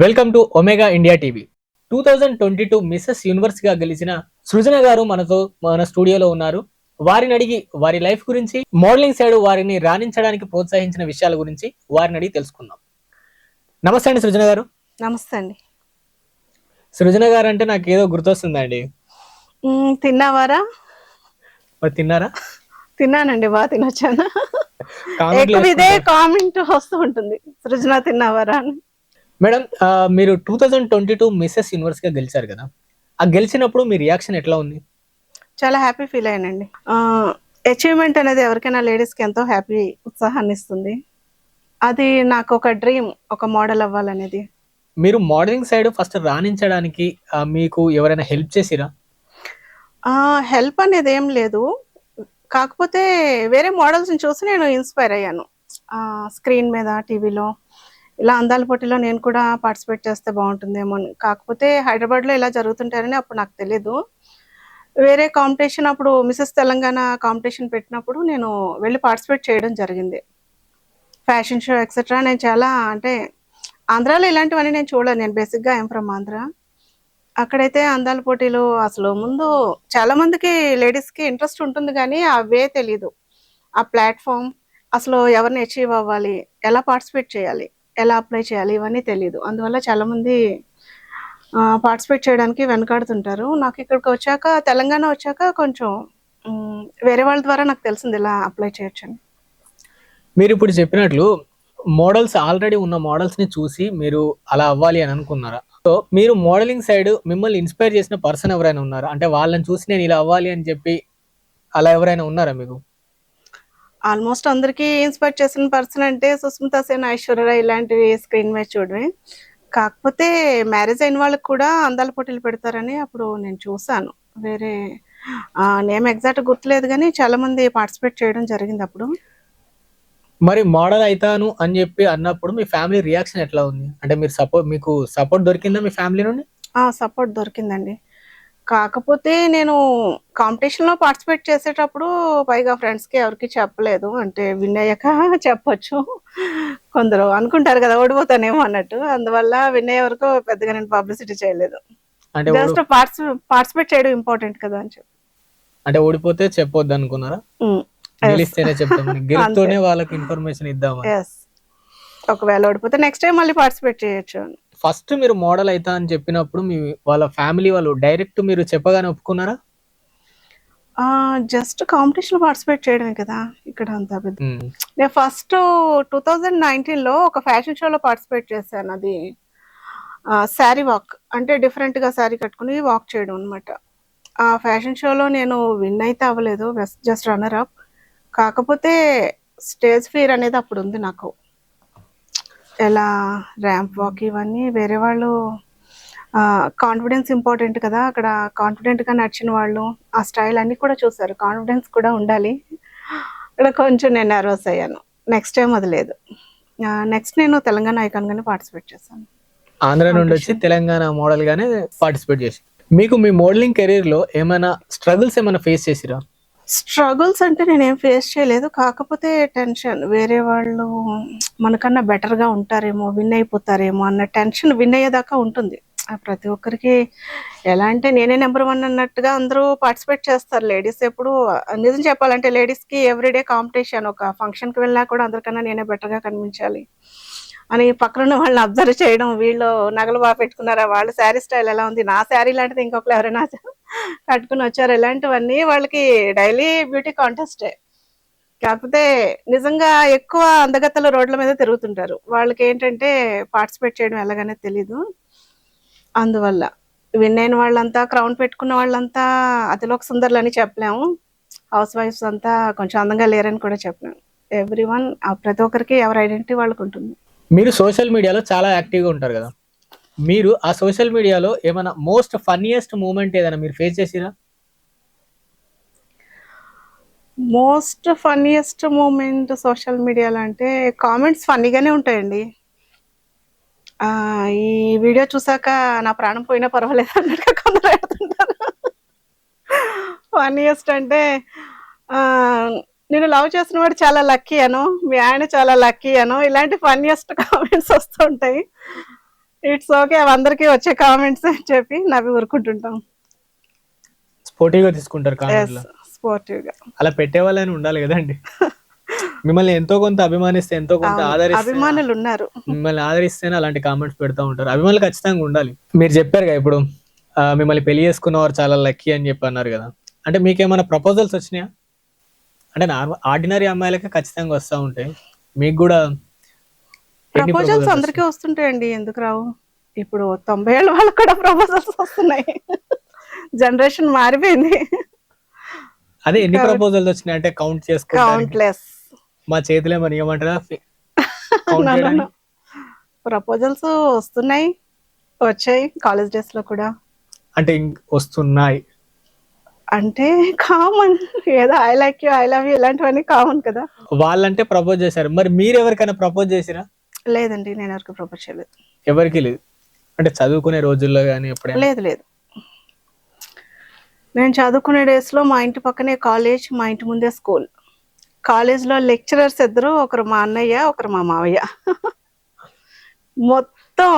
Welcome to Omega India TV. 2022 Mrs Universe గా గెలిచిన సృజన గారు మన స్టూడియోలో ఉన్నారు. వారిని అడిగి వారి లైఫ్ గురించి, మోడలింగ్ సైడ్ వారిని రాణించడానికి ప్రోత్సహించిన విషయాల గురించి వారిని అడిగి తెలుసుకుందాం. నమస్తే అండి సృజన గారు. నమస్తే అండి. సృజన గారు అంటే నాకు ఏదో గుర్తొస్తుందండి. తిన్నావారా? మరి తిన్నారా? తిన్నానండి, బాగా తినొచ్చాను. కామెంట్లు ఎక్కువ ఇదే వేసుకుంటారు. కామెంట్ వస్తూ ఉంటుంది, సృజన తిన్నావారా అని. మేడం, మీరు 2022 మిస్సెస్ యూనివర్స్ గా గెలిచారు కదా. ఆ గెలిచినప్పుడు మీ రియాక్షన్ ఎట్లా ఉంది? చాలా హ్యాపీ ఫీల్ అయ్యానండి. అచీవ్మెంట్ అనేది ఎవరికైనా లేడీస్కి ఎంతో హ్యాపీ, ఉత్సాహాన్ని ఇస్తుంది. అది నాకు ఒక డ్రీమ్, ఒక మోడల్ అవ్వాలనేది. మీరు మోడలింగ్ సైడ్ ఫస్ట్ రాణించడానికి మీకు ఎవరైనా హెల్ప్ చేసిరా? హెల్ప్ అనేది ఏం లేదు, కాకపోతే వేరే మోడల్స్ని చూసి నేను ఇన్స్పైర్ అయ్యాను. స్క్రీన్ మీద, టీవీలో ఇలా అందాల పోటీలో నేను కూడా పార్టిసిపేట్ చేస్తే బాగుంటుందేమో అని. కాకపోతే హైదరాబాద్లో ఇలా జరుగుతుంటారని అప్పుడు నాకు తెలీదు. వేరే కాంపిటీషన్ అప్పుడు మిసెస్ తెలంగాణ కాంపిటీషన్ పెట్టినప్పుడు నేను వెళ్ళి పార్టిసిపేట్ చేయడం జరిగింది. Fashion show etcetera. నేను చాలా అంటే ఆంధ్రాలో ఇలాంటివన్నీ నేను చూడలేదు. నేను బేసిక్గా ఐఎమ్ ఫ్రమ్ ఆంధ్ర. అక్కడైతే అందాల పోటీలు అసలు ముందు చాలా మందికి లేడీస్కి ఇంట్రెస్ట్ ఉంటుంది, కానీ అవే తెలీదు. ఆ ప్లాట్ఫామ్, అసలు ఎవరిని అచీవ్ అవ్వాలి, ఎలా పార్టిసిపేట్ చేయాలి, ఎలా అప్లై చేయాలి, ఇవన్నీ తెలీదు. అందువల్ల చాలామంది పార్టిసిపేట్ చేయడానికి వెనకాడుతుంటారు. నాకు ఇక్కడికి వచ్చాక, తెలంగాణ వచ్చాక కొంచెం వేరే వాళ్ళ ద్వారా నాకు తెలిసింది ఇలా అప్లై చేయొచ్చని. మీరు ఇప్పుడు చెప్పినట్లు మోడల్స్ ఆల్రెడీ ఉన్న మోడల్స్ ని చూసి మీరు అలా అవ్వాలి అని అనుకున్నారా? సో మీరు మోడలింగ్ సైడ్ మిమ్మల్ని ఇన్స్పైర్ చేసిన పర్సన్ ఎవరైనా ఉన్నారా? అంటే వాళ్ళని చూసి నేను ఇలా అవ్వాలి అని చెప్పి అలా ఎవరైనా ఉన్నారా మీకు? ఆల్మోస్ట్ అందరికీ ఇన్స్పైర్ చేసిన పర్సన్ అంటే సుస్మితా సేన్, ఐశ్వర్య ఇలాంటివి స్క్రీన్ మీద చూడమే. కాకపోతే మ్యారేజ్ అయిన వాళ్ళకి కూడా అందాల పోటీలు పెడతారని అప్పుడు నేను చూసాను. వేరే నేమ్ ఎగ్జాక్ట్ గుర్తులేదు, కానీ చాలా మంది పార్టిసిపేట్ చేయడం జరిగింది అప్పుడు. మరి మోడల్ అయితాను అని చెప్పి అన్నప్పుడు మీ ఫ్యామిలీ రియాక్షన్ ఎట్లా ఉంది? అంటే మీకు సపోర్ట్ దొరికిందా మీ ఫ్యామిలీ నుండి? సపోర్ట్ దొరికిందండి. కాకపోతే నేను కాంపిటీషన్లో పార్టిసిపేట్ చేసేటప్పుడు పైగా ఫ్రెండ్స్కి ఎవరికి చెప్పలేదు. అంటే విన్ అయ్యాక చెప్పొచ్చు. కొందరు అనుకుంటారు కదా ఓడిపోతానేమో అన్నట్టు. అందువల్ల విన్ అయ్యే వరకు పెద్దగా నేను పబ్లిసిటీ చేయలేదు. అంటే జస్ట్ పార్టిసిపేట్ చేయడం ఇంపార్టెంట్ కదా అని చెప్పి. అంటే ఓడిపోతే చెప్పొద్దు అనుకున్నారా? Yes. గెలిస్తేనే చెప్తామని, గెలుపుతోనే వాళ్ళకి ఇన్ఫర్మేషన్ ఇద్దామని. ఎస్, ఒకవేళ ఓడిపోతే నెక్స్ట్ టైం మళ్ళీ పార్టిసిపేట్ చేయొచ్చు అని. ఫస్ట్ మీరు మోడల్ అయితా అని చెప్పినప్పుడు వాళ్ళ ఫ్యామిలీ వాళ్ళు డైరెక్ట్ మీరు చెప్పగానే ఒప్పుకున్నారా? జస్ట్ కాంపిటీషన్లో పార్టిసిపేట్ చేయడమే కదా ఇక్కడ అంతా పెద్ద. నేను ఫస్ట్ 2019లో ఒక ఫ్యాషన్ షోలో పార్టిసిపేట్ చేశాను. అది శారీ వాక్, అంటే డిఫరెంట్గా శారీ కట్టుకుని వాక్ చేయడం అనమాట. ఆ ఫ్యాషన్ షోలో నేను విన్ అయితే అవ్వలేదు, జస్ట్ రన్నర్ అప్. కాకపోతే స్టేజ్ ఫియర్ అనేది అప్పుడు ఉంది నాకు. ఎలా ర్యాంప్ వాక్ ఇవన్నీ వేరే వాళ్ళు, కాన్ఫిడెన్స్ ఇంపార్టెంట్ కదా అక్కడ. కాన్ఫిడెంట్గా నడిచిన వాళ్ళు ఆ స్టైల్ అన్నీ కూడా చూసారు. కాన్ఫిడెన్స్ కూడా ఉండాలి. ఇక్కడ కొంచెం నేను నర్వస్ అయ్యాను. నెక్స్ట్ టైం అది లేదు. నెక్స్ట్ నేను తెలంగాణ ఐకాన్గానే పార్టిసిపేట్ చేశాను. ఆంధ్ర నుండి వచ్చి తెలంగాణ మోడల్ గానే పార్టిసిపేట్ చేసి. మీకు మీ మోడలింగ్ కెరీర్ లో ఏమైనా స్ట్రగుల్స్ ఏమైనా ఫేస్ చేసిరా? స్ట్రగుల్స్ అంటే నేనేం ఫేస్ చేయలేదు. కాకపోతే టెన్షన్, వేరే వాళ్ళు మనకన్నా బెటర్గా ఉంటారేమో, విన్ అయిపోతారేమో అన్న టెన్షన్ విన్ అయ్యేదాకా ఉంటుంది. ప్రతి ఒక్కరికి ఎలా అంటే నేనే నెంబర్ 1 అన్నట్టుగా అందరూ పార్టిసిపేట్ చేస్తారు. లేడీస్ ఎప్పుడు, నిజం చెప్పాలంటే లేడీస్కి ఎవ్రీడే కాంపిటీషన్. ఒక ఫంక్షన్కి వెళ్ళినా కూడా అందరికన్నా నేనే బెటర్గా కనిపించాలి అని పక్కన వాళ్ళని అబ్జర్వ్ చేయడం. వీళ్ళు నగలు బాగా పెట్టుకున్నారా, వాళ్ళ శారీ స్టైల్ ఎలా ఉంది, నా శారీ లాంటిది ఇంకొకరు ఎవరైనా కట్టుకుని వచ్చారు, ఇలాంటివన్నీ వాళ్ళకి డైలీ బ్యూటీ కాంటెస్టే. కాకపోతే నిజంగా ఎక్కువ అందగత్తలు రోడ్ల మీద తిరుగుతుంటారు. వాళ్ళకి ఏంటంటే పార్టిసిపేట్ చేయడం ఎలాగనే తెలీదు. అందువల్ల విన్ అయిన వాళ్ళంతా, క్రౌన్ పెట్టుకున్న వాళ్ళంతా అతిలోక సుందరులు అని చెప్పలేము. హౌస్ వైఫ్స్ అంతా కొంచెం అందంగా లేరని కూడా చెప్పలేము. ఎవ్రీవన్, ప్రతి ఒక్కరికి ఎవరి ఐడెంటిటీ వాళ్ళకు ఉంటుంది. మీరు సోషల్ మీడియాలో చాలా యాక్టివ్గా ఉంటారు కదా. మీరు ఆ సోషల్ మీడియాలో ఏమైనా మోస్ట్ ఫన్నీయెస్ట్ మూమెంట్ ఏదైనా మీరు ఫేస్ చేసిరా? మోస్ట్ ఫన్నీయెస్ట్ మూమెంట్ సోషల్ మీడియాలో అంటే కామెంట్స్ ఫన్నీగానే ఉంటాయండి. ఈ వీడియో చూసాక నా ప్రాణం పోయినా పర్వాలేదు అన్నట్టుగా కొందరు పెడుతుంటారు. ఫన్నీయెస్ట్ అంటే నేను లవ్ చేసిన వాడు చాలా లక్కీ అనో, మీ ఆయన చాలా లక్కీ అనో, ఇలాంటి ఫన్నీయెస్ట్ కామెంట్స్ వస్తూ ఉంటాయి. ఇట్స్ ఓకే, అవి అందరికీ వచ్చే కామెంట్స్ అని చెప్పి నవ్వి ఊరుకుంటుంటాం. స్పోర్టివ్ గా తీసుకుంటారు కామెంట్ ఎస్, లో. స్పోర్టివ్ గా. అలా పెట్టే వాళ్ళని ఉండాలి కదండి. మిమ్మల్ని ఎంతో కొంత అభిమానిస్తే, ఎంతో కొంత అవును, ఆదరిస్తే, అభిమానులు ఉన్నారు. మిమ్మల్ని ఆదరిస్తేనే అలాంటి కామెంట్స్ పెడతా ఉంటారు. అభిమానులు ఖచ్చితంగా ఉండాలి. మీరు చెప్పారు కదా ఇప్పుడు, మిమ్మల్ని పెళ్లి చేసుకున్నవారు చాలా లక్కీ అని చెప్పి అన్నారు కదా. అంటే మీకేమైనా ప్రపోజల్స్ వచ్చినాయా? అంటే నార్మల్ ఆర్డినరీ అమ్మాయిలకే ఖచ్చితంగా వస్తూ ఉంటాయి, మీకు కూడా ఎన్ని ప్రపోజల్స్ ప్రపోజల్స్ అందరికీ వచ్చినాయి? వస్తుంటాయండి, ఎందుకు రావు? ఇప్పుడు 90 ఏళ్ళ వాళ్ళకి కూడా ప్రపోజల్స్ వస్తున్నాయి. జనరేషన్ మారిపోయింది అదే ఎన్ని కాబట్టి ప్రపోజల్స్ వచ్చినాయి అంటే కౌంట్ చేసుకోవడానికి కౌంట్లెస్. మా చేతిలో ఏమని ఇవ్వమంటారా కౌంట్ చేయడానికి? ప్రపోజల్స్ వస్తున్నాయి, వచ్చాయి కాలేజ్ డేస్ లో కూడా. అంటే వస్తున్నాయి అంటే కామన్, ఏదో I like you, I love you ఇలాంటివన్నీ కామన్ కదా. వాళ్ళంటే ప్రపోజ్ చేశారు, మరి మీరు ఎవరికైనా ప్రపోజ్ చేసిరా? లేదండి, నేను ఎవరికి ప్రపోజ్ చేయలేదు. ఎవరికి లేదు. అంటే చదువుకునే రోజుల్లో కానీ ఎప్పుడైనా? లేదు లేదు, నేను చదువుకునే డేస్ లో మా ఇంటి పక్కనే కాలేజ్, మా ఇంటి ముందే స్కూల్. కాలేజ్ లో లెక్చరర్స్ ఇద్దరు, ఒకరు మా అన్నయ్య, ఒకరు మా మావయ్య. మొత్తం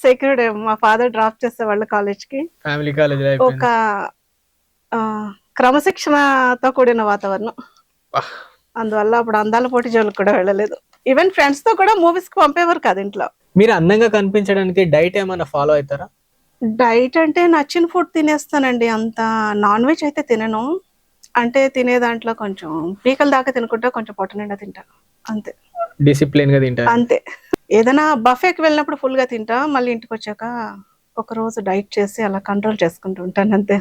సెక్యూరిటీ, మా ఫాదర్ డ్రాప్ చేసేవాళ్ళు కాలేజ్ కి. ఫ్యామిలీ కాలేజ్ ఒక ఆ, క్రమశిక్షణతో కూడిన వాతావరణం. అందువల్ల అప్పుడు అందాల పోటీ జోలికి కూడా వెళ్ళలేదు. ఈవెన్ ఫ్రెండ్స్ తో కూడా మూవీస్ కి పంపేవారు కాదు ఇంట్లో. మీరు అందంగా కనిపించడానికి డైట్ ఏమైనా ఫాలో అవుతారా? డైట్ అంటే నచ్చిన ఫుడ్ తినేస్తానండి, అంత నాన్ వెజ్ అయితే తినను. అంటే తినే దాంట్లో కొంచెం పీకల దాకా తినుకుంటా, కొంచెం పొట్ట నిండా తింటాను, అంతే. డిసిప్లిన్ గా తింటారు? అంతే. ఏదైనా బఫేకి వెళ్ళినప్పుడు ఫుల్ గా తింటా, మళ్ళీ ఇంటికి వచ్చాక ఒక రోజు డైట్ చేసి అలా కంట్రోల్ చేసుకుంటూ ఉంటాను, అంతే.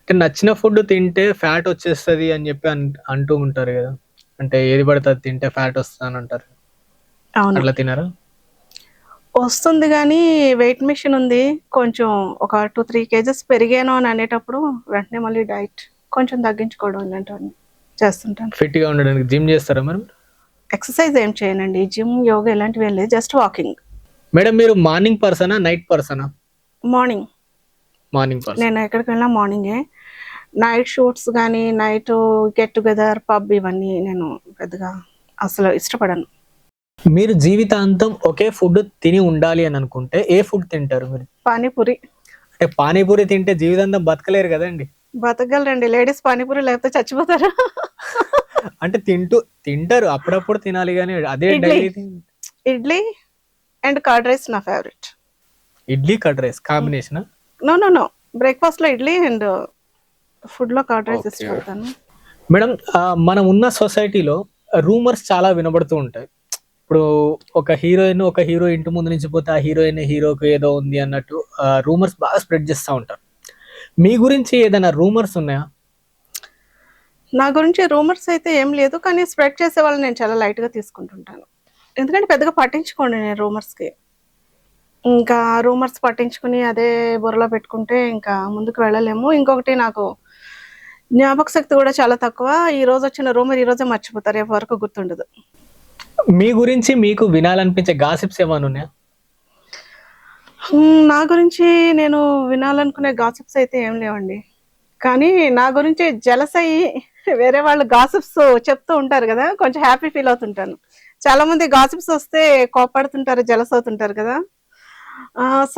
అంటే నచ్చిన ఫుడ్ తింటే ఫ్యాట్ వచ్చేస్తుంది అని చెప్పి అంటూ ఉంటారు కదా. అంటే ఏది పడితే అది తింటే ఫ్యాట్ వస్తుంది అంటారు, అవును, అట్లా తినారా? వస్తుంది కానీ వెయిట్ మిషన్ ఉంది. కొంచెం ఒక 2-3 కేజెస్ పెరిగాను అని అనేటప్పుడు వెంటనే మళ్ళీ డైట్ కొంచెం తగ్గించుకోవడం ఇలాంటివన్నీ చేస్తుంటాను. ఫిట్ గా ఉండడానికి జిమ్ చేస్తారా మరి? ఎక్సర్సైజ్ ఏం చేయనండి, జిమ్ యోగా ఇలాంటివి ఏం లేదు, జస్ట్ వాకింగ్. మేడం మీరు మార్నింగ్ పర్సనా నైట్ పర్సనా? మార్నింగ్. Morning person. నేను ఎక్కడికి వెళ్ళినా మార్నింగే. నైట్ షూట్స్ కానీ, నైట్ గెట్ టుగెదర్, పబ్ ఇవన్నీ నేను పెద్దగా అసలు ఇష్టపడను. మీరు జీవితాంతం ఒకే ఫుడ్ తిని ఉండాలి అని అనుకుంటే ఏ ఫుడ్ తింటారు మీరు? పానీపూరి. అంటే పానీపూరి తింటే జీవితాంతం బతకలేరు కదండి. బతకగలరండి, లేడీస్ పానీపూరి లేకపోతే చచ్చిపోతారు. అంటే తింటారు, అప్పుడప్పుడు తినాలి కానీ అదే idli. Daily. Idli and curd rice నా favourite. Idli curd rice combination? No no no, breakfast లో ఇడ్లీ అండ్ ఫుడ్ లో కర్డ్ రైస్ Okay. ఇష్టపడతాను. మేడం, మనం ఉన్న సొసైటీలో రూమర్స్ చాలా వినబడుతూ ఉంటాయి. ఇప్పుడు ఒక హీరో ఇంటి ముందు నుంచి పోతే ఆ హీరోకి ఏదో ఉంది అన్నట్టు రూమర్స్ బాగా స్ప్రెడ్ చేస్తూ ఉంటారు. మీ గురించి ఏదైనా రూమర్స్ ఉన్నాయా? నా గురించి రూమర్స్ అయితే ఏం లేదు, కానీ స్ప్రెడ్ చేసే వాళ్ళని నేను చాలా లైట్ గా తీసుకుంటుంటాను. ఎందుకంటే పెద్దగా పట్టించుకోండి నేను రూమర్స్ కి. ఇంకా రూమర్స్ పట్టించుకుని అదే బుర్రలో పెట్టుకుంటే ఇంకా ముందుకు వెళ్ళలేము. ఇంకొకటి, నాకు జ్ఞాపక శక్తి కూడా చాలా తక్కువ. ఈ రోజు వచ్చిన రూమర్ ఈ రోజే మర్చిపోతారు, రేపు వరకు గుర్తుండదు. మీ గురించి మీకు వినాలనిపించే గాసిప్స్ ఏమైనా ఉన్నాయా? నా గురించి నేను వినాలనుకునే గాసిప్స్ అయితే ఏం లేవండి. కానీ నా గురించి జలస్ అయ్యి వేరే వాళ్ళు గాసిప్స్ చెప్తూ ఉంటారు కదా, కొంచెం హ్యాపీ ఫీల్ అవుతుంటాను. చాలా మంది గాసిప్స్ వస్తే కోపడుతుంటారు, జలస్ అవుతుంటారు కదా.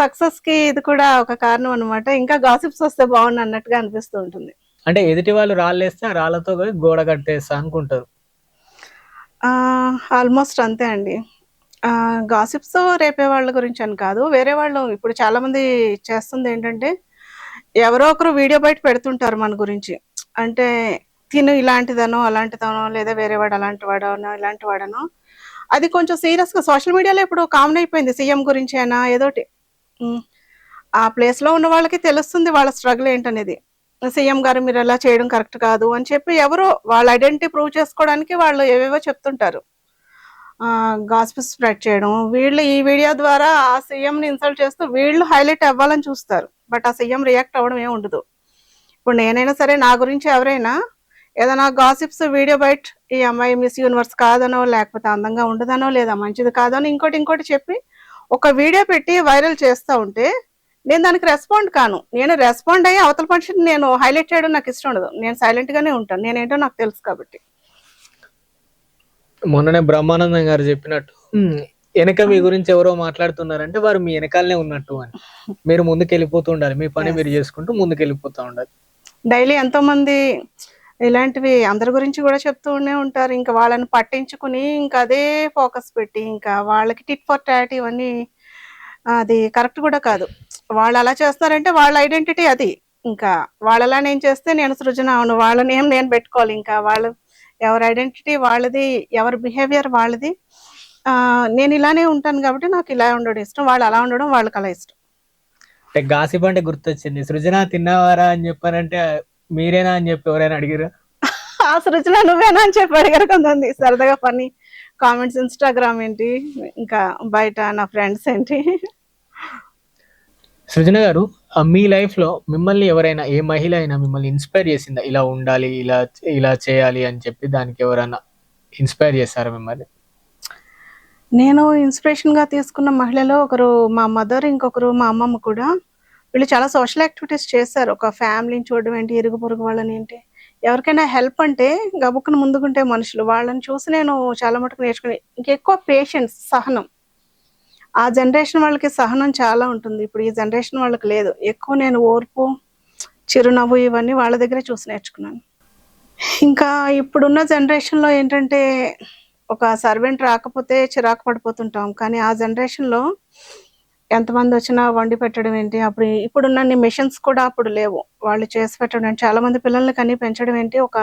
సక్సెస్ కి ఇది కూడా ఒక కారణం అన్నమాట. ఇంకా గాసిప్స్ వస్తే బాగుండు అన్నట్టుగా అనిపిస్తూ ఉంటుంది. అంటే ఎదుటి వాళ్ళు రాళ్ళేస్తే ఆ రాళ్ళతో పోయి గోడ కట్టేస్తా అనుకుంటారు. ఆల్మోస్ట్ అంతే అండి. గాసిప్స్ రేపే వాళ్ళ గురించి అని కాదు, వేరే వాళ్ళు ఇప్పుడు చాలా మంది చేస్తుంది ఏంటంటే, ఎవరో ఒకరు వీడియో బయట పెడుతుంటారు మన గురించి. అంటే తిను ఇలాంటిదనో అలాంటిదనో, లేదా వేరే వాడు అలాంటి వాడనో ఇలాంటి వాడనో. అది కొంచెం సీరియస్ గా సోషల్ మీడియాలో ఇప్పుడు కామన్ అయిపోయింది, సీఎం గురించి అయినా ఏదోటి. ఉమ్, ఆ ప్లేస్ లో ఉన్న వాళ్ళకి తెలుస్తుంది వాళ్ళ స్ట్రగుల్ ఏంటనేది. సీఎం గారు మీరు ఎలా చేయడం కరెక్ట్ కాదు అని చెప్పి ఎవరో వాళ్ళ ఐడెంటిటీ ప్రూవ్ చేసుకోవడానికి వాళ్ళు ఏవేవో చెప్తుంటారు. గాసిప్ స్ప్రెడ్ చేయడం, వీళ్ళు ఈ వీడియో ద్వారా ఆ సీఎం ని ఇన్సల్ట్ చేస్తూ వీళ్ళు హైలైట్ అవ్వాలని చూస్తారు, బట్ ఆ సీఎం రియాక్ట్ అవ్వడం ఏమి ఉండదు. ఇప్పుడు నేనైనా సరే, నా గురించి ఎవరైనా ఏదైనా గాసిప్స్ వీడియో బయట, ఈ అమ్మాయి మిస్ యూనివర్స్ కాదనో, లేకపోతే అందంగా ఉండదనో, లేదా మంచిది కాదనో, ఇంకోటి చెప్పి ఒక వీడియో పెట్టి వైరల్ చేస్తూ ఉంటే నేను దానికి రెస్పాండ్ కాను. నేను రెస్పాండ్ అయ్యి అవతల మనిషిని నేను హైలైట్ చేయడం నాకు ఇష్టం ఉండదు. నేను సైలెంట్ గానే ఉంటాను, నేనేంటో నాకు తెలుసు కాబట్టి. మొన్ననే బ్రహ్మానందం గారు చెప్పినట్టు వెనక మీ గురించి ఎవరో మాట్లాడుతున్నారంటే వారు మీ వెనకాలనే ఉన్నట్టు అని. మీరు ముందుకు వెళ్ళిపోతూ ఉండాలి, మీ పని మీరు చేసుకుంటూ ముందుకు వెళ్ళిపోతూ ఉండాలి. డైలీ ఎంతో మంది ఇలాంటివి అందరి గురించి కూడా చెప్తూనే ఉంటారు. ఇంకా వాళ్ళని పట్టించుకుని ఇంకా అదే ఫోకస్ పెట్టి ఇంకా వాళ్ళకి టిట్ ఫర్ టాట్ ఇవన్నీ అది కరెక్ట్ కూడా కాదు. వాళ్ళు అలా చేస్తున్నారంటే వాళ్ళ ఐడెంటిటీ అది. ఇంకా వాళ్ళలా నేను చేస్తే నేను సృజన అవును, వాళ్ళ నేమ్ నేను పెట్టుకోవాలి. ఇంకా వాళ్ళు ఎవరి ఐడెంటిటీ వాళ్ళది, ఎవరి బిహేవియర్ వాళ్ళది. నేను ఇలానే ఉంటాను కాబట్టి నాకు ఇలా ఉండడం ఇష్టం, వాళ్ళు అలా ఉండడం వాళ్ళకి అలా ఇష్టం. అంటే గాసిప్ అంటే గుర్తొచ్చింది. సృజన తిన్నావారా అని చెప్పారంటే మీరేనా అని చెప్పి ఎవరైనా అడిగారు? ఆ సృజన నువ్వేనా అని చెప్పి అడిగారు కొంతమంది సరదాగా ఫన్నీ కామెంట్స్. ఇన్స్టాగ్రామ్ ఏంటి, ఇంకా బయట నా ఫ్రెండ్స్ ఏంటి. సృజన గారు, మీ లైఫ్ లో మిమ్మల్ని ఎవరైనా, ఏ మహిళ అయినా మిమ్మల్ని ఇన్స్పైర్ చేసిందా? ఇలా ఉండాలి, ఇలా ఇలా చేయాలి అని చెప్పి దానికి ఎవరైనా ఇన్స్పైర్ చేస్తారా మిమ్మల్ని? నేను ఇన్స్పిరేషన్ గా తీసుకున్న మహిళలో ఒకరు మా మదర్, ఇంకొకరు మా అమ్మమ్మ కూడా. వీళ్ళు చాలా సోషల్ యాక్టివిటీస్ చేశారు. ఒక ఫ్యామిలీని చూడడం ఏంటి, ఇరుగు పొరుగు వాళ్ళని ఏంటి, ఎవరికైనా హెల్ప్ అంటే గబుక్కున ముందుకుంటే మనుషులు, వాళ్ళని చూసి నేను చాలా మటుకు నేర్చుకుని. ఇంకెక్కువ పేషెన్స్, సహనం. ఆ జనరేషన్ వాళ్ళకి సహనం చాలా ఉంటుంది, ఇప్పుడు ఈ జనరేషన్ వాళ్ళకి లేదు. ఎక్కువ నేను ఓర్పు, చిరునవ్వు ఇవన్నీ వాళ్ళ దగ్గరే చూసి నేర్చుకున్నాను. ఇంకా ఇప్పుడున్న జనరేషన్లో ఏంటంటే ఒక సర్వెంట్ రాకపోతే చిరాకు పడిపోతుంటాం, కానీ ఆ జనరేషన్లో ఎంతమంది వచ్చినా వండి పెట్టడం ఏంటి, అప్పుడు ఇప్పుడున్న మిషన్స్ కూడా అప్పుడు లేవు, వాళ్ళు చేసి పెట్టడం ఏంటి, చాలా మంది పిల్లల్ని కని పెంచడం ఏంటి, ఒక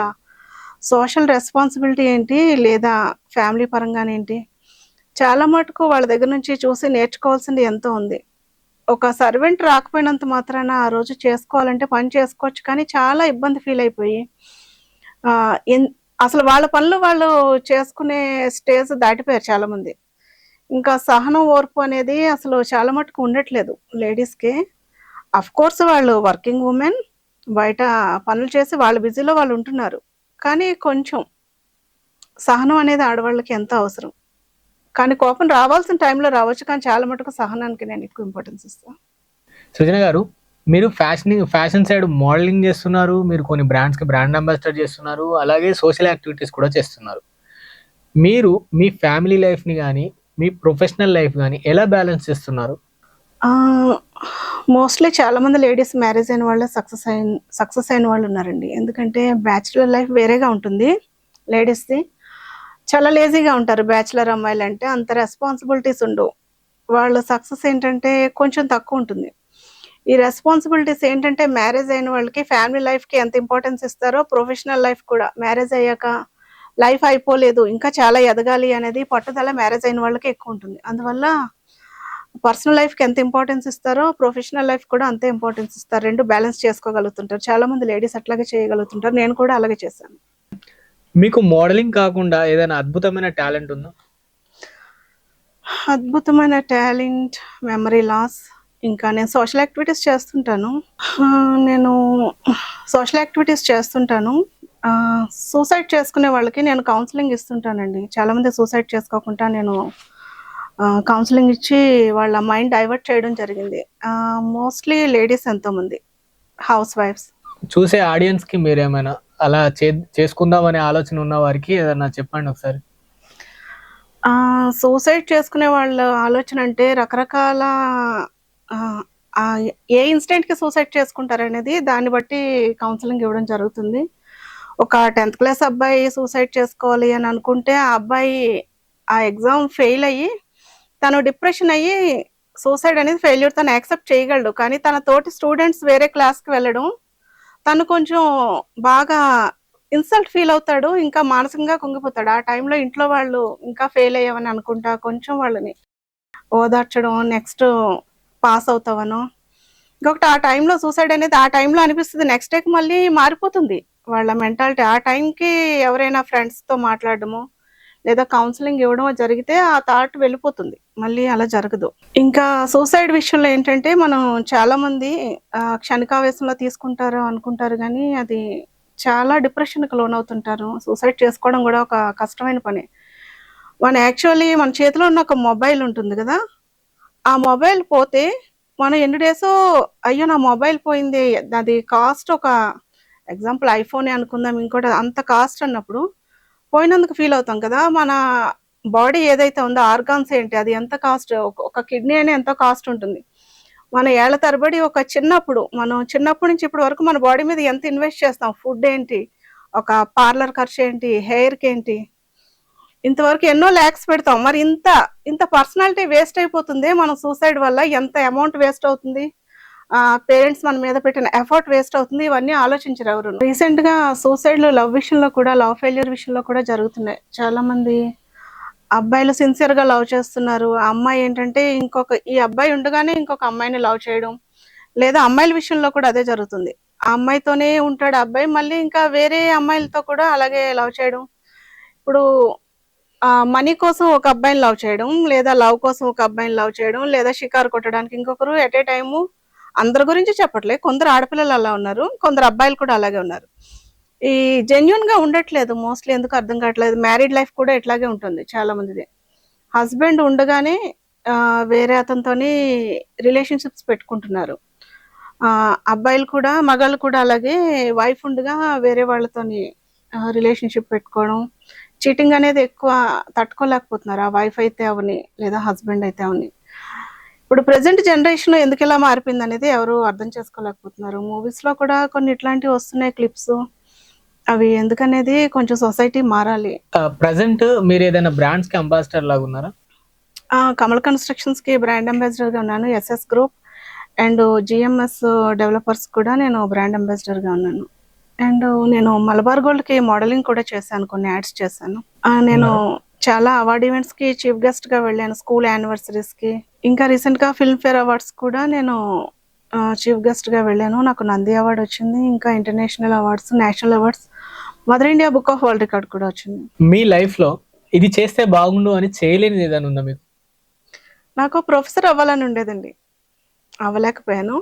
సోషల్ రెస్పాన్సిబిలిటీ ఏంటి, లేదా ఫ్యామిలీ పరంగానేంటి, చాలా మటుకు వాళ్ళ దగ్గర నుంచి చూసి నేర్చుకోవాల్సింది ఎంతో ఉంది. ఒక సర్వెంట్ రాకపోయినంత మాత్రాన ఆ రోజు చేసుకోవాలంటే పని చేసుకోవచ్చు, కానీ చాలా ఇబ్బంది ఫీల్ అయిపోయి అసలు వాళ్ళ పనులు వాళ్ళు చేసుకునే స్టేజ్ దాటిపోయారు చాలా మంది. ఇంకా సహనం, ఓర్పు అనేది అసలు చాలా మటుకు ఉండట్లేదు లేడీస్కి. అఫ్ కోర్స్ వాళ్ళు వర్కింగ్ ఉమెన్, బయట పనులు చేసి వాళ్ళ బిజీలో వాళ్ళు ఉంటున్నారు, కానీ కొంచెం సహనం అనేది ఆడవాళ్ళకి ఎంతో అవసరం. కానీ కోపం రావాల్సిన టైంలో రావచ్చు, కానీ చాలా మటుకు సహనానికి నేను ఎక్కువ ఇంపార్టెన్స్ ఇస్తాను. సృజన గారు, మీరు ఫ్యాషన్ సైడ్ మోడలింగ్ చేస్తున్నారు, మీరు కొన్ని బ్రాండ్స్కి బ్రాండ్ అంబాసిడర్ చేస్తున్నారు, అలాగే సోషల్ యాక్టివిటీస్ కూడా చేస్తున్నారు. మీరు మీ ఫ్యామిలీ లైఫ్ని కానీ మీ ప్రొఫెషనల్ లైఫ్ కానీ ఎలా బ్యాలెన్స్ చేస్తున్నారు? మోస్ట్లీ చాలామంది లేడీస్ మ్యారేజ్ అయిన వాళ్ళే సక్సెస్ అయిన వాళ్ళు ఉన్నారండి. ఎందుకంటే బ్యాచులర్ లైఫ్ వేరేగా ఉంటుంది లేడీస్ది. చాలా లేజీగా ఉంటారు బ్యాచులర్ అమ్మాయిలు అంటే, అంత రెస్పాన్సిబిలిటీస్ ఉండవు. వాళ్ళ సక్సెస్ ఏంటంటే కొంచెం తక్కువ ఉంటుంది. ఈ రెస్పాన్సిబిలిటీస్ ఏంటంటే మ్యారేజ్ అయిన వాళ్ళకి ఫ్యామిలీ లైఫ్కి ఎంత ఇంపార్టెన్స్ ఇస్తారో ప్రొఫెషనల్ లైఫ్ కూడా. మ్యారేజ్ అయ్యాక లైఫ్ అయిపోలేదు, ఇంకా చాలా ఎదగాలి అనేది పట్టుదల మ్యారేజ్ అయిన వాళ్ళకి ఎక్కువ ఉంటుంది. అందువల్ల పర్సనల్ లైఫ్కి ఎంత ఇంపార్టెన్స్ ఇస్తారో ప్రొఫెషనల్ లైఫ్ కూడా అంతే ఇంపార్టెన్స్ ఇస్తారు. రెండు బ్యాలెన్స్ చేసుకోగలుగుతుంటారు. చాలా మంది లేడీస్ అట్లాగే చేయగలుగుతుంటారు, నేను కూడా అలాగే చేశాను. మీకు మోడలింగ్ కాకుండా ఏదైనా అద్భుతమైన టాలెంట్ ఉందా? అద్భుతమైన టాలెంట్, మెమరీ లాస్. ఇంకా నేను సోషల్ యాక్టివిటీస్ చేస్తుంటాను. సూసైడ్ చేసుకునే వాళ్ళకి నేను కౌన్సిలింగ్ ఇస్తుంటానండి. చాలామంది సూసైడ్ చేసుకోకుండా నేను కౌన్సిలింగ్ ఇచ్చి వాళ్ళ మైండ్ డైవర్ట్ చేయడం జరిగింది. మోస్ట్లీ లేడీస్ ఎంతోమంది హౌస్ వైఫ్స్. చూసే ఆడియన్స్కి మీరేమైనా అలా చేసుకుందామనే ఆలోచన ఉన్న వారికి ఏదైనా చెప్పండి ఒకసారి. సూసైడ్ చేసుకునే వాళ్ళ ఆలోచన అంటే రకరకాల ఏ ఇన్సిడెంట్కి సూసైడ్ చేసుకుంటారనేది దాన్ని బట్టి కౌన్సిలింగ్ ఇవ్వడం జరుగుతుంది. ఒక 10th క్లాస్ అబ్బాయి సూసైడ్ చేసుకోవాలి అని అనుకుంటే ఆ అబ్బాయి ఆ ఎగ్జామ్ ఫెయిల్ అయ్యి తను డిప్రెషన్ అయ్యి సూసైడ్ అనేది ఫెయిల్యూర్ తను యాక్సెప్ట్ చేయగలడు, కానీ తన తోటి స్టూడెంట్స్ వేరే క్లాస్కి వెళ్ళడం తను కొంచెం బాగా ఇన్సల్ట్ ఫీల్ అవుతాడు, ఇంకా మానసికంగా కుంగిపోతాడు. ఆ టైంలో ఇంట్లో వాళ్ళు ఇంకా ఫెయిల్ అయ్యావని అనుకుంటా కొంచెం వాళ్ళని ఓదార్చడం, నెక్స్ట్ పాస్ అవుతావనో. ఇంకొకటి ఆ టైంలో సూసైడ్ అనేది ఆ టైంలో అనిపిస్తుంది, నెక్స్ట్ డేకి మళ్ళీ మారిపోతుంది వాళ్ళ మెంటాలిటీ. ఆ టైంకి ఎవరైనా ఫ్రెండ్స్తో మాట్లాడడము లేదా కౌన్సిలింగ్ ఇవ్వడమో జరిగితే ఆ థాట్ వెళ్ళిపోతుంది, మళ్ళీ అలా జరగదు. ఇంకా సూసైడ్ విషయంలో ఏంటంటే మనం చాలామంది క్షణికావేశంలో తీసుకుంటారు అనుకుంటారు, కానీ అది చాలా డిప్రెషన్కి లోనవుతుంటారు. సూసైడ్ చేసుకోవడం కూడా ఒక కష్టమైన పని. యాక్చువల్లీ మన చేతిలో ఉన్న ఒక మొబైల్ ఉంటుంది కదా, ఆ మొబైల్ పోతే మనం ఎన్ని డేసో అయ్యో నా మొబైల్ పోయింది, అది కాస్ట్ ఒక ఎగ్జాంపుల్ ఐఫోనే అనుకుందాం, ఇంకోటి అంత కాస్ట్ అన్నప్పుడు పోయినందుకు ఫీల్ అవుతాం కదా. మన బాడీ ఏదైతే ఉందో ఆర్గాన్స్ ఏంటి, అది ఎంత కాస్ట్, ఒక కిడ్నీ అని ఎంతో కాస్ట్ ఉంటుంది. మన ఏళ్ల తరబడి మనం చిన్నప్పటి నుంచి ఇప్పటి వరకు మన బాడీ మీద ఎంత ఇన్వెస్ట్ చేస్తాం, ఫుడ్ ఏంటి, ఒక పార్లర్ ఖర్చు ఏంటి, హెయిర్కి ఏంటి, ఇంతవరకు ఎన్నో ల్యాక్స్ పెడతాం. మరి ఇంత ఇంత పర్సనాలిటీ వేస్ట్ అయిపోతుంది మనం సూసైడ్ వల్ల. ఎంత అమౌంట్ వేస్ట్ అవుతుంది, పేరెంట్స్ మన మీద పెట్టిన ఎఫర్ట్ వేస్ట్ అవుతుంది. ఇవన్నీ ఆలోచించరు ఎవరు. రీసెంట్ గా సూసైడ్లు లవ్ ఫెయిల్యూర్ విషయంలో కూడా జరుగుతున్నాయి. చాలా మంది అబ్బాయిలు సిన్సియర్ గా లవ్ చేస్తున్నారు. ఆ అమ్మాయి ఏంటంటే ఈ అబ్బాయి ఉండగానే ఇంకొక అమ్మాయిని లవ్ చేయడం, లేదా అమ్మాయిల విషయంలో కూడా అదే జరుగుతుంది. ఆ అమ్మాయితోనే ఉంటాడు ఆ అబ్బాయి, మళ్ళీ ఇంకా వేరే అమ్మాయిలతో కూడా అలాగే లవ్ చేయడం. ఇప్పుడు మనీ కోసం ఒక అబ్బాయిని లవ్ చేయడం, లేదా లవ్ కోసం ఒక అబ్బాయిని లవ్ చేయడం, లేదా షికారు కొట్టడానికి ఇంకొకరు. ఎట్ ఏ టైము అందరి గురించి చెప్పట్లే, కొందరు ఆడపిల్లలు అలా ఉన్నారు, కొందరు అబ్బాయిలు కూడా అలాగే ఉన్నారు. ఈ జెన్యున్ గా ఉండట్లేదు మోస్ట్లీ, ఎందుకు అర్థం కావట్లేదు. మ్యారీడ్ లైఫ్ కూడా ఇట్లాగే ఉంటుంది చాలా మందిది. హస్బెండ్ ఉండగానే వేరే అతనితోని రిలేషన్షిప్స్ పెట్టుకుంటున్నారు. అబ్బాయిలు కూడా మగాళ్ళు కూడా అలాగే వైఫ్ ఉండగా వేరే వాళ్ళతోని రిలేషన్షిప్ పెట్టుకోవడం, చీటింగ్ అనేది ఎక్కువ తట్టుకోలేకపోతున్నారు. ఆ వైఫ్ అయితే అవని, లేదా హస్బెండ్ అయితే అవని. ఇప్పుడు ప్రెసెంట్ జనరేషన్ ఎందుకు ఇలా మారిపోయింది అనేది ఎవరు అర్థం చేసుకోలేకపోతున్నారు. మూవీస్ లో కూడా కొన్ని ఇట్లాంటివి వస్తున్నాయి క్లిప్స్, అవి ఎందుకనేది కొంచెం సొసైటీ మారాలి. ప్రజెంట్ మీరు ఏదైనా బ్రాండ్స్ కి అంబాసిడర్ లాగా ఉన్నారా? కమల్ కన్స్ట్రక్షన్స్ కి బ్రాండ్ అంబాసిడర్ గా ఉన్నాను. SS group and GMS developers కూడా నేను బ్రాండ్ అంబాసిడర్ గా ఉన్నాను. అండ్ నేను మలబార్ గోల్డ్ కి మోడలింగ్ కూడా చేశాను, కొన్ని యాడ్స్ చేశాను. నేను చాలా అవార్డ్ ఈవెంట్స్ కి చీఫ్ గెస్ట్ గా వెళ్ళాను, స్కూల్ యానివర్సరీస్ కి. ఇంకా రీసెంట్ గా ఫిల్మ్ఫేర్ అవార్డ్స్ కూడా నేను చీఫ్ గెస్ట్ గా వెళ్ళాను. నాకు నంది అవార్డు వచ్చింది, ఇంకా international awards, national awards, mother India book of world record కూడా వచ్చింది. మీ లైఫ్ లో ఇది చేస్తే బాగుండు అని చేయలేనిది ఏదైనా ఉందా మీకు? నాకు ప్రొఫెసర్ అవ్వాలని ఉండేదండి, అవ్వలేకపోయాను.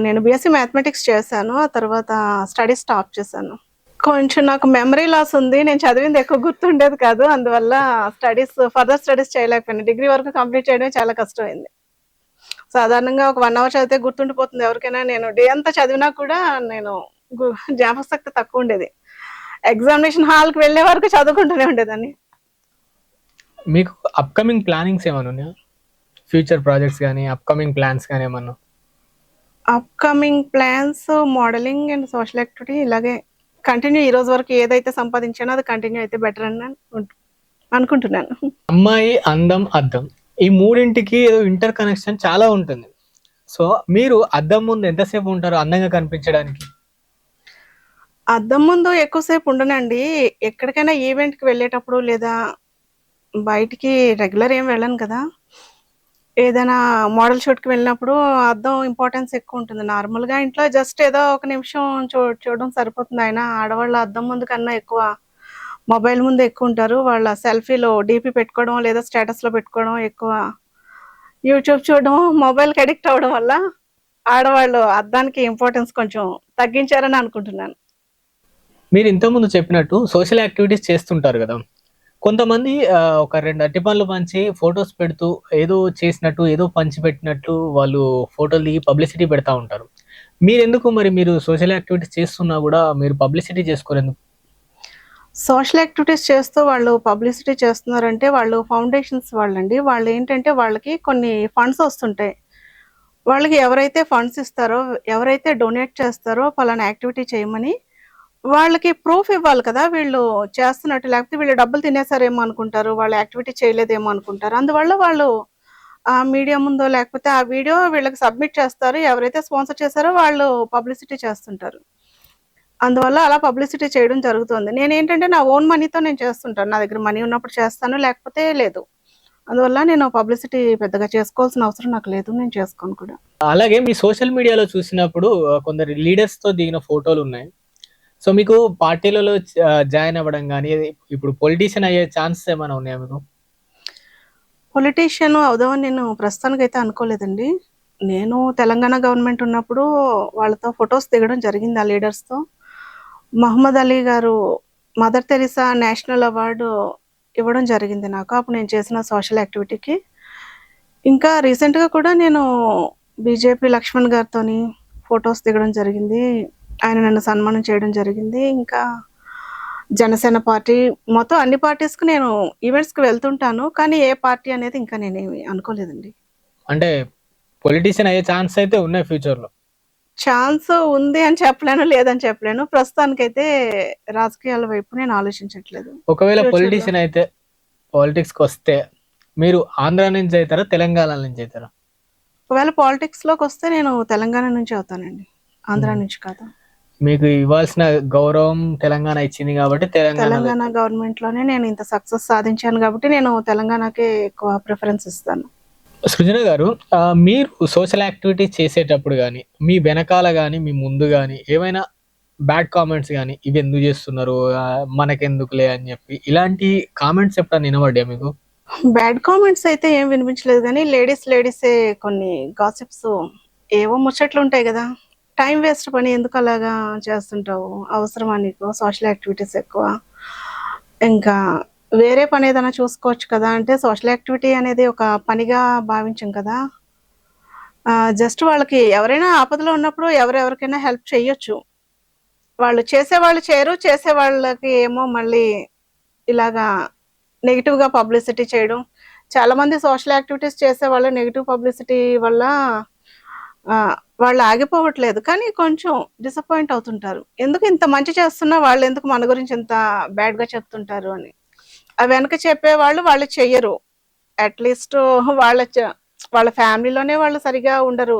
నేను బీఎస్సీ మ్యాథమెటిక్స్ చేశాను, ఆ తర్వాత స్టడీస్ స్టాప్ చేశాను. కొంచెం నాకు మెమరీ లాస్ ఉంది, నేను చదివింది ఎక్కువ గుర్తుండేది కాదు, అందువల్ల ఫర్దర్ స్టడీస్ చేయలేకపోయాను. డిగ్రీ వరకు కంప్లీట్ చేయడమే చాలా కష్టమైంది. సాధారణంగా ఒక 1 అవర్ చదివితే గుర్తుండిపోతుంది ఎవరికైనా. నేను డే అంతా చదివినా కూడా నేను జ్ఞాపకశక్తి తక్కువ ఉండేది. ఎగ్జామినేషన్ హాల్కి వెళ్ళే వరకు చదువుకుంటూనే ఉండేదాన్ని. మీకు అప్కమింగ్ ప్లానింగ్స్ ఏమైనా ఉన్నాయా? ఫ్యూచర్ ప్రాజెక్ట్స్ కానీ అప్కమింగ్ ప్లాన్స్ కానీ ఏమన్నా? Upcoming plans modelling and social activity ఇలాగే కంటిన్యూ. ఈ రోజు వరకు ఏదైతే సంపాదించానో అది కంటిన్యూ అయితే బెటర్ అని అనుకుంటున్నాను. అమ్మాయి, అందం, అద్దం, ఈ మూడింటికి ఏదో ఇంటర్ కనెక్షన్ చాలా ఉంటుంది. సో మీరు అద్దం ముందు ఎంతసేపు ఉంటారు అందంగా కనిపించడానికి? అద్దం ముందు ఎక్కువసేపు ఉండనండి. ఎక్కడికైనా ఈవెంట్కి వెళ్ళేటప్పుడు, లేదా బయటికి రెగ్యులర్ ఏం వెళ్ళను కదా, ఏదైనా మోడల్ షూట్కి వెళ్ళినప్పుడు అద్దం ఇంపార్టెన్స్ ఎక్కువ ఉంటుంది. నార్మల్గా ఇంట్లో జస్ట్ ఏదో ఒక నిమిషం చూడడం సరిపోతుంది. అయినా ఆడవాళ్ళు అద్దం ముందు కన్నా ఎక్కువ మొబైల్ ముందు ఎక్కువ ఉంటారు. వాళ్ళ సెల్ఫీలో డీపీ పెట్టుకోవడం, లేదా స్టేటస్లో పెట్టుకోవడం ఎక్కువ, యూట్యూబ్ చూడడం, మొబైల్కి అడిక్ట్ అవ్వడం వల్ల ఆడవాళ్ళు అద్దానికి ఇంపార్టెన్స్ కొంచెం తగ్గించారని అనుకుంటున్నాను. మీరు ఇంతకుముందు చెప్పినట్టు సోషల్ యాక్టివిటీస్ చేస్తుంటారు కదా, కొంతమంది ఒక 2 అరటి పండ్లు పంచి ఫొటోస్ పెడుతూ ఏదో చేసినట్టు, ఏదో పంచి పెట్టినట్టు వాళ్ళు ఫోటోలు దిగి పబ్లిసిటీ పెడతా ఉంటారు. మీరు సోషల్ యాక్టివిటీస్ చేస్తున్నా కూడా మీరు పబ్లిసిటీ చేసుకోరెందుకు? సోషల్ యాక్టివిటీస్ చేస్తూ వాళ్ళు పబ్లిసిటీ చేస్తున్నారంటే వాళ్ళు ఫౌండేషన్స్ వాళ్ళండి. వాళ్ళు ఏంటంటే వాళ్ళకి కొన్ని ఫండ్స్ వస్తుంటాయి. వాళ్ళకి ఎవరైతే ఫండ్స్ ఇస్తారో, ఎవరైతే డొనేట్ చేస్తారో పలానా యాక్టివిటీ చేయమని, వాళ్ళకి ప్రూఫ్ ఇవ్వాలి కదా వీళ్ళు చేస్తున్నట్టు. లేకపోతే వీళ్ళు డబ్బులు తినేసారేమో అనుకుంటారు, వాళ్ళు యాక్టివిటీ చేయలేదేమో అనుకుంటారు. అందువల్ల వాళ్ళు ఆ మీడియా ముందో లేకపోతే ఆ వీడియో వీళ్ళకి సబ్మిట్ చేస్తారు. ఎవరైతే స్పాన్సర్ చేశారో వాళ్ళు పబ్లిసిటీ చేస్తుంటారు. అందువల్ల అలా పబ్లిసిటీ చేయడం జరుగుతుంది. నేనేంటంటే నా ఓన్ మనీతో నేను చేస్తుంటాను. నా దగ్గర మనీ ఉన్నప్పుడు చేస్తాను, లేకపోతే లేదు. అందువల్ల నేను పబ్లిసిటీ పెద్దగా చేసుకోవాల్సిన అవసరం నాకు లేదు, నేను చేసుకోను కూడా. అలాగే మీ సోషల్ మీడియాలో చూసినప్పుడు కొందరు లీడర్స్ తో దిగిన ఫోటోలు ఉన్నాయి. సో మీకు పార్టీలలో జాయిన్ అవ్వడం కానీ, ఇప్పుడు పొలిటీషియన్ అయ్యే ఛాన్సెస్ ఏమైనా ఉన్నాయా మీకు? పొలిటీషియన్ అవుదామని నేను ప్రస్తుతానికైతే అనుకోలేదండి. నేను తెలంగాణ గవర్నమెంట్ ఉన్నప్పుడు వాళ్ళతో ఫొటోస్ దిగడం జరిగింది, ఆ లీడర్స్తో. మహమ్మద్ అలీ గారు మదర్ తెరిసా నేషనల్ అవార్డు ఇవ్వడం జరిగింది నాకు, అప్పుడు నేను చేసిన సోషల్ యాక్టివిటీకి. ఇంకా రీసెంట్గా కూడా నేను బీజేపీ లక్ష్మణ్ గారితోని ఫొటోస్ దిగడం జరిగింది, ఆయన నన్ను సన్మానం చేయడం జరిగింది. ఇంకా జనసేన పార్టీ, మొత్తం అన్ని పార్టీస్‌కి నేను ఈవెంట్స్‌కి వెళ్తుంటాను. కానీ ఏ పార్టీ అనేది ఇంకా నేనేమి అనుకోలేదండి. అంటే పొలిటీషియన్ అయ్యే ఛాన్స్ అయితే ఉన్నాయి ఫ్యూచర్‌లో. ఛాన్స్ ఉంది అని చెప్పలేను, లేదని చెప్పలేను. ప్రస్తుతానికైతే రాజకీయాల వైపు నేను ఆలోచించట్లేదు. ఒకవేళ ఫ్యూచర్‌లో పొలిటీషియన్ అయితే పాలిటిక్స్‌కొస్తే మీరు ఆంధ్ర నుంచి అయితారా? తెలంగాణ నుంచి అయితారా? ఒకవేళ పాలిటిక్స్‌లోకొస్తే నేను తెలంగాణ నుంచి అవుతానండి. ఆంధ్ర హ్మ్. నుంచి కాదు. మీకు ఇవ్వాల్సిన గౌరవం తెలంగాణ ఇచ్చింది కాబట్టి తెలంగాణ గవర్నమెంట్‌లోనే నేను ఇంత సక్సెస్ సాధించాను గాబట్టి నేను తెలంగాణకే ఎక్కువ ప్రిఫరెన్స్ ఇస్తాను. సృజన గారు, మీరు సోషల్ యాక్టివిటీస్ చేసేటప్పుడు గాని, మీ వెనకాల గాని, మీ ముందు గాని ఏమైనా బ్యాడ్ కామెంట్స్ గాని, ఇవెందుకు చేస్తున్నారు? మనకెందుకులే అని చెప్పి ఇలాంటి కామెంట్స్ ఎప్పుడన్నా వినపడ్డాయా మీకు? బ్యాడ్ కామెంట్స్ అయితే ఏం వినిపించలేదు గానీ, లేడీసే కొన్ని గాసిప్స్ ఏవో ముచ్చట్లుంటాయి గదా! టైం వేస్ట్ పని ఎందుకలాగా చేస్తుంటావు? అవసరమా నీకు? సోషల్ యాక్టివిటీస్ ఎక్కువ. ఇంకా వేరే పనేదైనా చూసుకోవచ్చు కదా! అంటే సోషల్ యాక్టివిటీ అనేది ఒక పనిగా భావించం కదా! జస్ట్ వాళ్ళకి ఎవరైనా ఆపదలో ఉన్నప్పుడు ఎవరెవరికైనా హెల్ప్ చెయ్యొచ్చు. వాళ్ళు చేసేవాళ్ళు చేయరు. చేసేవాళ్ళకి ఏమో మళ్ళీ ఇలాగా నెగెటివ్‌గా పబ్లిసిటీ చేయడం. చాలామంది సోషల్ యాక్టివిటీస్ చేసేవాళ్ళు నెగెటివ్ పబ్లిసిటీ వల్ల వాళ్ళు ఆగిపోవట్లేదు. కానీ కొంచెం డిసప్పాయింట్ అవుతుంటారు. ఎందుకు ఇంత మంచి చేస్తున్నా వాళ్ళెందుకు మన గురించి ఇంత బ్యాడ్‌గా చెప్తుంటారు అని. ఆ వెనక చెప్పేవాళ్ళు వాళ్ళు చెయ్యరు. అట్‌లీస్ట్ వాళ్ళ చ వాళ్ళ ఫ్యామిలీలోనే వాళ్ళు సరిగ్గా ఉండరు.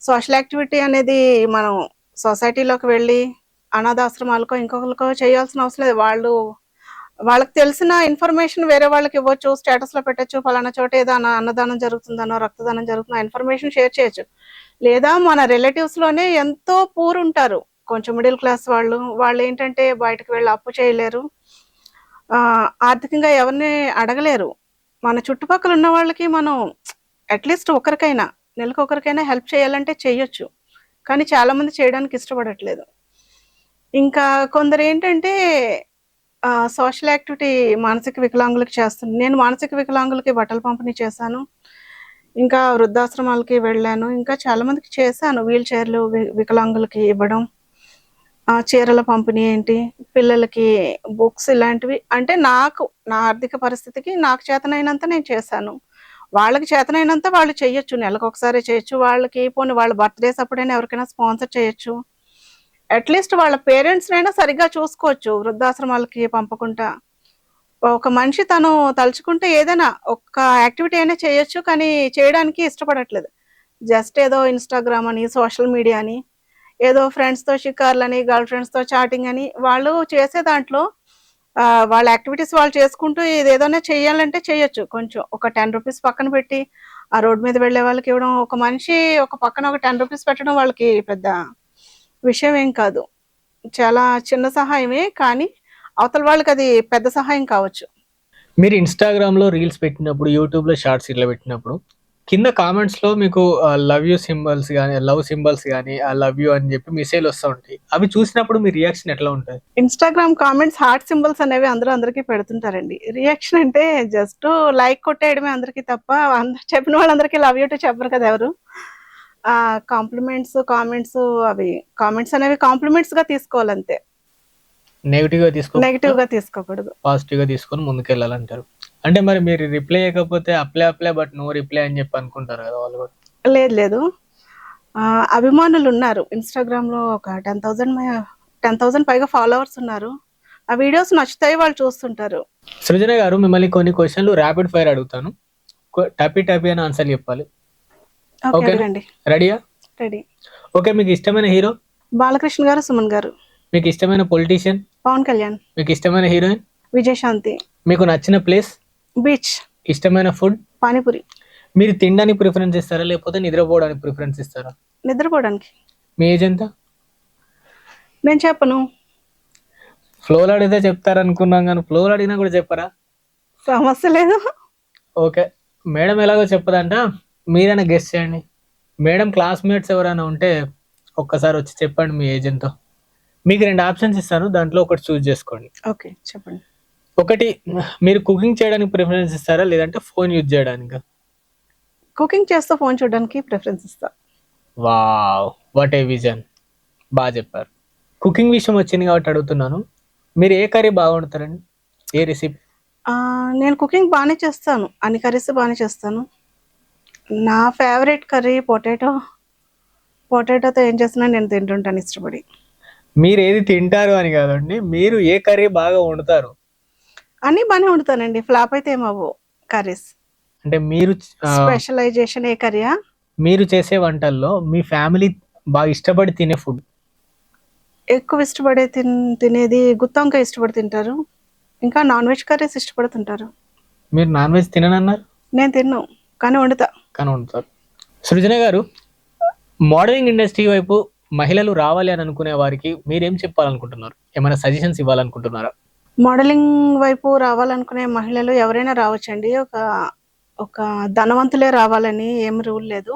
సోషల్ యాక్టివిటీ అనేది మనం సొసైటీలోకి వెళ్ళి అనాథాశ్రమాలకో, ఇంకొకళ్ళకో చేయాల్సిన అవసరం లేదు. వాళ్ళకి తెలిసిన ఇన్ఫర్మేషన్ వేరే వాళ్ళకి ఇవ్వచ్చు. స్టేటస్‌లో పెట్టొచ్చు. పలానా చోట ఏదో అన్నదానం జరుగుతుందనో, రక్తదానం జరుగుతుందో ఆ ఇన్ఫర్మేషన్ షేర్ చేయొచ్చు. లేదా మన రిలేటివ్స్‌లోనే ఎంతో పూర్ ఉంటారు. కొంచెం మిడిల్ క్లాస్ వాళ్ళు. వాళ్ళేంటంటే బయటకు వెళ్లి అప్పు చేయలేరు. ఆర్థికంగా ఎవరిని అడగలేరు. మన చుట్టుపక్కల ఉన్న వాళ్ళకి మనం అట్‌లీస్ట్ ఒకరికైనా, నెలకొకరికైనా హెల్ప్ చేయాలంటే చెయ్యొచ్చు. కానీ చాలామంది చేయడానికి ఇష్టపడట్లేదు. ఇంకా కొందరేంటంటే సోషల్ యాక్టివిటీ మానసిక వికలాంగులకి చేస్తున్నా. నేను మానసిక వికలాంగులకి బట్టలు పంపిణీ చేశాను. ఇంకా వృద్ధాశ్రమాలకి వెళ్ళాను. ఇంకా చాలా మందికి చేశాను. వీల్ చైర్‌లు వికలాంగులకి ఇవ్వడం. చీరల పంపిణీ ఏంటి, పిల్లలకి బుక్స్ ఇలాంటివి. అంటే నా ఆర్థిక పరిస్థితికి నాకు చేతనైనంత నేను చేశాను. వాళ్ళకి చేతనైనంత వాళ్ళు చెయ్యొచ్చు. నెలకొకసారే చేయొచ్చు. వాళ్ళకి పోనీ వాళ్ళ బర్త్‌డేస్ అప్పుడైనా ఎవరికైనా స్పాన్సర్ చేయొచ్చు. అట్‌లీస్ట్ వాళ్ళ పేరెంట్స్‌నైనా సరిగ్గా చూసుకోవచ్చు. వృద్ధాశ్రమాలకి పంపకుండా. ఒక మనిషి తను తలుచుకుంటే ఏదైనా ఒక్క యాక్టివిటీ అయినా చేయొచ్చు. కానీ చేయడానికి ఇష్టపడట్లేదు. జస్ట్ ఏదో ఇన్‌స్టాగ్రామ్ అని, సోషల్ మీడియా అని, ఏదో ఫ్రెండ్స్‌తో షికార్లని, గర్ల్ ఫ్రెండ్స్‌తో చాటింగ్ అని వాళ్ళు చేసే దాంట్లో వాళ్ళ యాక్టివిటీస్ వాళ్ళు చేసుకుంటూ ఇదేదైనా చేయాలంటే చేయొచ్చు. కొంచెం ఒక రూ. 10 పక్కన పెట్టి, ఆ రోడ్ మీద వెళ్ళే వాళ్ళకి ఇవ్వడం. ఒక మనిషి ఒక పక్కన ఒక రూ. 10 పెట్టడం వాళ్ళకి పెద్ద విషయం ఏం కాదు. చాలా చిన్న సహాయమే. కానీ అవతల వాళ్ళకది పెద్ద సహాయం కావచ్చు. మీరు ఇన్‌స్టాగ్రామ్‌లో రీల్స్ పెట్టినప్పుడు, యూట్యూబ్‌లో షార్ట్స్ ఇట్లా పెట్టినప్పుడు, కింద కామెంట్స్‌లో మీకు లవ్ యూ సింబల్స్ గాని, లవ్ సింబల్స్ గాని, ఐ లవ్ యూ అని చెప్పి మెసేజ్‌లు వస్తా ఉంటాయి. అవి చూసినప్పుడు మీ రియాక్షన్ ఎట్లా ఉంటది? ఇన్‌స్టాగ్రామ్ కామెంట్స్ హార్ట్ సింబల్స్ అనేవి అందరికీ పెడుతుంటారండి. రియాక్షన్ అంటే జస్ట్ లైక్ కొట్టేయడమే అందరికి తప్ప చెప్పిన వాళ్ళందరికీ లవ్ యూ టూ చెప్పరు కదా ఎవరు. కామెంట్స్ అవి కామెంట్స్ అనేవి కాంప్లిమెంట్స్‌గా తీసుకోవాలంతే. నెగెటివ్‌గా తీసుకోకుండా నెగెటివ్‌గా తీసుకోకూడదు. పాజిటివ్‌గా తీసుకొని ముందుకెళ్ళాలంటారు. అంటే మరి మీరు రిప్లై ఇయ్యకపోతే అప్లై బట్ నో రిప్లై అని చెప్పి అనుకుంటారు కదా వాళ్ళు కూడా. లేదు. అభిమానులున్నారు. ఇన్‌స్టాగ్రామ్‌లో ఒక 10,000 పైగా ఫాలోవర్స్ ఉన్నారు. ఆ వీడియోస్ నచ్చుతాయి. వాళ్ళు చూస్తుంటారు. సృజన గారు, మిమ్మల్ని కొన్ని క్వెషన్‌లు ర్యాపిడ్ ఫైర్ అడుగుతాను. టపీ అని ఆన్సర్‌లు చెప్పాలి. ఓకే. ఓకేనా? అడగండి. రెడీయా? రెడీ. ఓకే. మీకు ఇష్టమైన హీరో? బాలకృష్ణ గారు, సుమన్ గారు. మీకు ఇష్టమైన పొలిటీషియన్? పవన్ కళ్యాణ్. మీకు ఇష్టమైన హీరోయిన్? విజయశాంతి. మీకు నచ్చిన ప్లేస్? బీచ్. ఇష్టమైన ఫుడ్? పానీపూరి. మీరు తినడానికి ప్రిఫరెన్స్ ఇస్తారా? లేకపోతే నిద్రపోవడానికి ప్రిఫరెన్స్ ఇస్తారా? నిద్రపోవడానికి. మీ ఏజ్ ఎంత? నేను చెప్పను. ఫ్లోలో అడిగితే చెప్తారనుకున్నాం గానీ, ఫ్లోలో అడిగినా కూడా చెప్పరా? సమస్య లేదు. ఓకే. మేడం ఎలాగో చెప్పదంట. మీరైనా గెస్ చేయండి. మేడం క్లాస్‌మేట్స్ ఎవరైనా ఉంటే ఒక్కసారి వచ్చి చెప్పండి మీ ఏజ్ ఎంతో. మీకు 2 ఆప్షన్స్ ఇస్తాను. దాంట్లో ఒకటి చూజ్ చేసుకోండి. ఓకే. చెప్పండి. ఒకటి, మీరు కుకింగ్ చేయడానికి ప్రిఫరెన్స్ ఇస్తారా? లేదంటే ఫోన్ యూజ్ చేయడానికా? కుకింగ్ చేస్తూ ఫోన్ చూడడానికి ప్రిఫరెన్స్ ఇస్తా. వావ్! What a vision. బా చెప్పారు. కుకింగ్ విషయం వచ్చింది కాబట్టి అడుగుతున్నాను. మీరు ఏ కర్రీ బాగా వండుతారండి? ఏ రెసిపీ? నేను కుకింగ్ బాగానే చేస్తాను, అన్ని కర్రీస్ బాగానే చేస్తాను. నా ఫేవరెట్ కర్రీ పొటాటోతో ఏం చేసినా నేను తింటుంటాను ఇష్టపడి. మీరు ఏది తింటారు అని కాదండి, మీరు ఏ కర్రీ బాగా వండుతారు? అన్నీ బాగానే వండుతానండి, ఫ్లాప్ అయితే ఏమవ్వవు కర్రీస్. అంటే మీరు స్పెషలైజేషన్ ఏ కర్రీయా? మీరు చేసే వంటల్లో మీ ఫ్యామిలీ బాగా ఇష్టపడి తినే ఫుడ్? ఎక్కువ ఇష్టపడే తినేది గుత్తొంకాయ ఇష్టపడి తింటారు. ఇంకా నాన్ వెజ్ కర్రీస్ ఇష్టపడుతుంటారు. మీరు నాన్ వెజ్ తిననన్నారు నేను తిన్ను, కానీ వండుతా. కానీ వండుతారు. సృజన గారు, మోడలింగ్ ఇండస్ట్రీ వైపు మహిళలు రావాలి అని అనుకునే వారికి మీరేం చెప్పాలనుకుంటున్నారు? ఏమైనా సజెషన్స్ ఇవ్వాలనుకుంటున్నారా? మోడలింగ్ వైపు రావాలనుకునే మహిళలు ఎవరైనా రావచ్చండి. ఒక ధనవంతులే రావాలని ఏం రూల్ లేదు.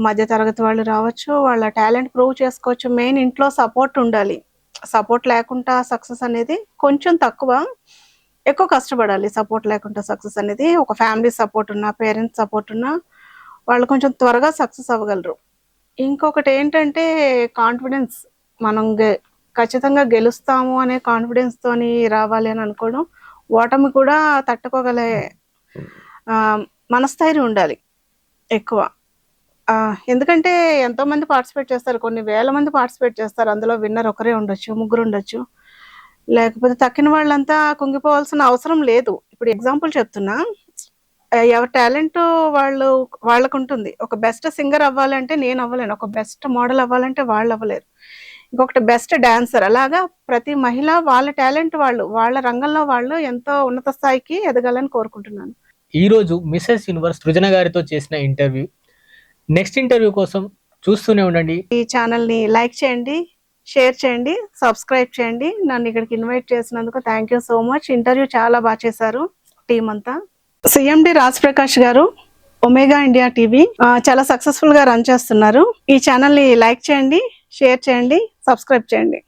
మధ్య తరగతి వాళ్ళు రావచ్చు, వాళ్ళ టాలెంట్ ప్రూవ్ చేసుకోవచ్చు. మెయిన్ ఇంట్లో సపోర్ట్ ఉండాలి. సపోర్ట్ లేకుండా సక్సెస్ అనేది కొంచెం తక్కువ, ఎక్కువ కష్టపడాలి. సపోర్ట్ లేకుండా సక్సెస్ అనేది ఒక ఫ్యామిలీ సపోర్ట్ ఉన్నా, పేరెంట్స్ సపోర్ట్ ఉన్నా వాళ్ళు కొంచెం త్వరగా సక్సెస్ అవ్వగలరు. ఇంకొకటి ఏంటంటే కాన్ఫిడెన్స్. మనం ఖచ్చితంగా గెలుస్తాము అనే కాన్ఫిడెన్స్ తోని రావాలి అని అనుకోవడం. ఓటమి కూడా తట్టుకోగలే మనస్థైర్యం ఉండాలి ఎక్కువ. ఎందుకంటే ఎంతో మంది పార్టిసిపేట్ చేస్తారు, కొన్ని వేల మంది పార్టిసిపేట్ చేస్తారు. అందులో విన్నర్ ఒకరే ఉండొచ్చు, ముగ్గురు ఉండొచ్చు. లేకపోతే తక్కిన వాళ్ళంతా కుంగిపోవాల్సిన అవసరం లేదు. ఇప్పుడు ఎగ్జాంపుల్ చెప్తున్నా, ఎవరి టాలెంట్ వాళ్ళకు ఉంటుంది. ఒక బెస్ట్ సింగర్ అవ్వాలంటే నేను అవ్వలేను, ఒక బెస్ట్ మోడల్ అవ్వాలంటే వాళ్ళు అవ్వలేరు, ఇంకొకటి బెస్ట్ డాన్సర్. అలాగా ప్రతి మహిళ వాళ్ళ టాలెంట్ వాళ్ళ రంగంలో వాళ్ళు ఎంతో ఉన్నత స్థాయికి ఎదగాలని కోరుకుంటున్నాను. ఈ రోజు మిస్సెస్ యూనివర్స్ సృజన గారితో చేసిన ఇంటర్వ్యూ. నెక్స్ట్ ఇంటర్వ్యూ కోసం చూస్తూనే ఉండండి. ఈ ఛానల్ని లైక్ చేయండి, షేర్ చేయండి, సబ్స్క్రైబ్ చేయండి. నన్ను ఇక్కడికి ఇన్వైట్ చేసినందుకు thank you so much. Interview చాలా బాగా చేశారు టీం అంతా. సిఎండి రాజ్ గారు, ఒమేగా ఇండియా టీవీ చాలా సక్సెస్ఫుల్ గా రన్ చేస్తున్నారు. ఈ ఛానల్ని లైక్ చేయండి, షేర్ చేయండి, సబ్స్క్రైబ్ చేయండి.